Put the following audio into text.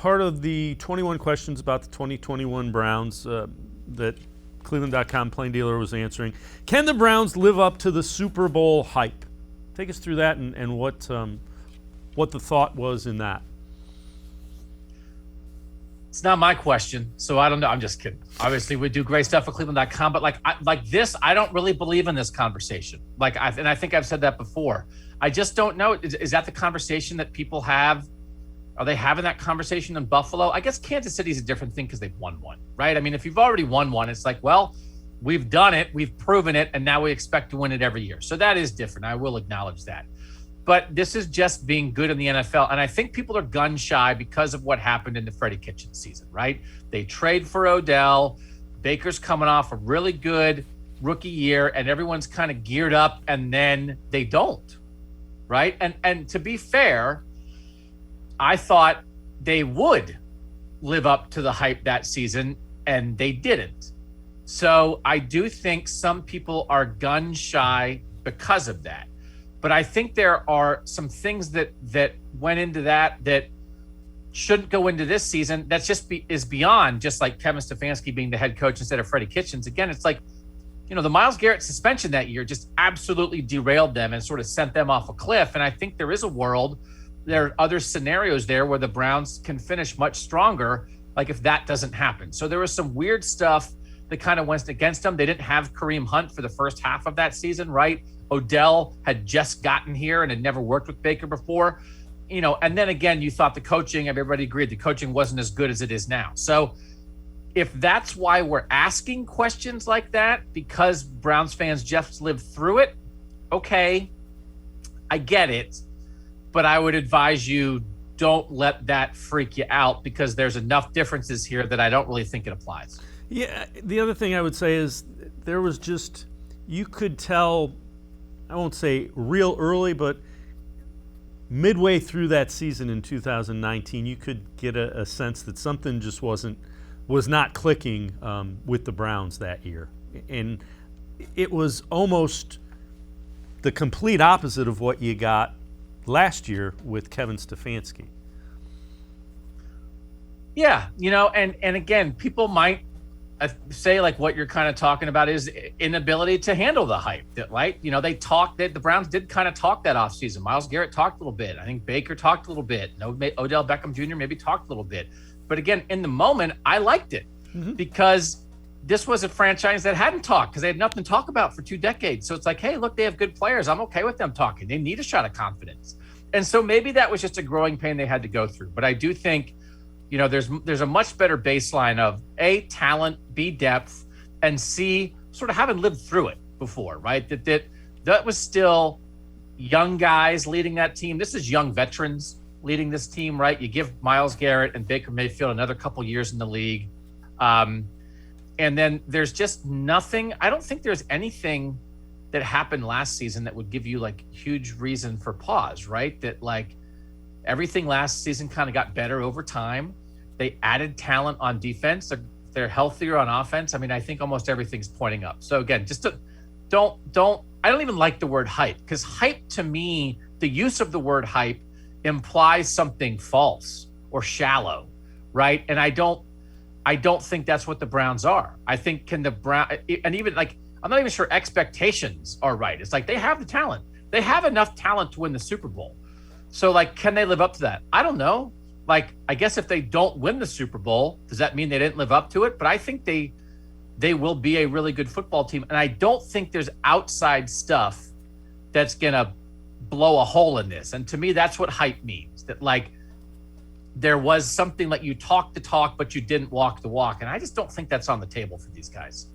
Part of the 21 questions about the 2021 Browns that cleveland.com plain dealer was answering. Can the Browns live up to the Super Bowl hype? Take us through that and what the thought was in that. It's not my question, so I don't know. I'm just kidding. Obviously, we do great stuff at cleveland.com, but I don't really believe in this conversation. I think I've said that before. I just don't know. Is that the conversation that people have? Are they having that conversation in Buffalo? I guess Kansas City is a different thing because they've won one, right? I mean, if you've already won one, it's like, well, we've done it, we've proven it, and now we expect to win it every year. So that is different. I will acknowledge that. But this is just being good in the NFL. And I think people are gun shy because of what happened in the Freddie Kitchens season, right? They trade for Odell. Baker's coming off a really good rookie year, and everyone's kind of geared up, and then they don't, right? And to be fair, I thought they would live up to the hype that season, and they didn't. So I do think some people are gun shy because of that. But I think there are some things that went into that shouldn't go into this season. That's is beyond just like Kevin Stefanski being the head coach instead of Freddie Kitchens. Again, it's like, the Myles Garrett suspension that year just absolutely derailed them and sort of sent them off a cliff. And I think there is a world, there are other scenarios there where the Browns can finish much stronger, like if that doesn't happen. So there was some weird stuff that kind of went against them. They didn't have Kareem Hunt for the first half of that season, right? Odell had just gotten here and had never worked with Baker before, and then again, you thought the coaching, everybody agreed the coaching wasn't as good as it is now. So if that's why we're asking questions like that, because Browns fans just lived through it, okay, I get it. But I would advise you don't let that freak you out because there's enough differences here that I don't really think it applies. Yeah, the other thing I would say is there was just, you could tell, I won't say real early, but midway through that season in 2019, you could get a sense that something just was not clicking with the Browns that year. And it was almost the complete opposite of what you got last year with Kevin Stefanski. Yeah, and again, people might say like what you're kind of talking about is inability to handle the hype. That, right? The Browns did kind of talk that offseason. Myles Garrett talked a little bit. I think Baker talked a little bit. Odell Beckham Jr. maybe talked a little bit. But again, in the moment, I liked it because this was a franchise that hadn't talked because they had nothing to talk about for 2 decades. So it's like, hey, look, they have good players. I'm okay with them talking. They need a shot of confidence. And so maybe that was just a growing pain they had to go through. But I do think, there's a much better baseline of A, talent, B, depth, and C, sort of having lived through it before, right? That was still young guys leading that team. This is young veterans leading this team, right? You give Myles Garrett and Baker Mayfield another couple years in the league. And then there's just nothing. I don't think there's anything that happened last season that would give you like huge reason for pause, right? That like everything last season kind of got better over time. They added talent on defense. They're healthier on offense. I mean, I think almost everything's pointing up. So again, just don't. I don't even like the word hype because hype to me, the use of the word hype implies something false or shallow, right? And I don't think that's what the Browns are. I think and even like I'm not even sure expectations are right. It's like they have the talent. They have enough talent to win the Super Bowl. So like, can they live up to that? I don't know. Like, I guess if they don't win the Super Bowl, does that mean they didn't live up to it? But I think they will be a really good football team. And I don't think there's outside stuff that's going to blow a hole in this. And to me, that's what hype means. That like there was something like you talk the talk, but you didn't walk the walk. And I just don't think that's on the table for these guys.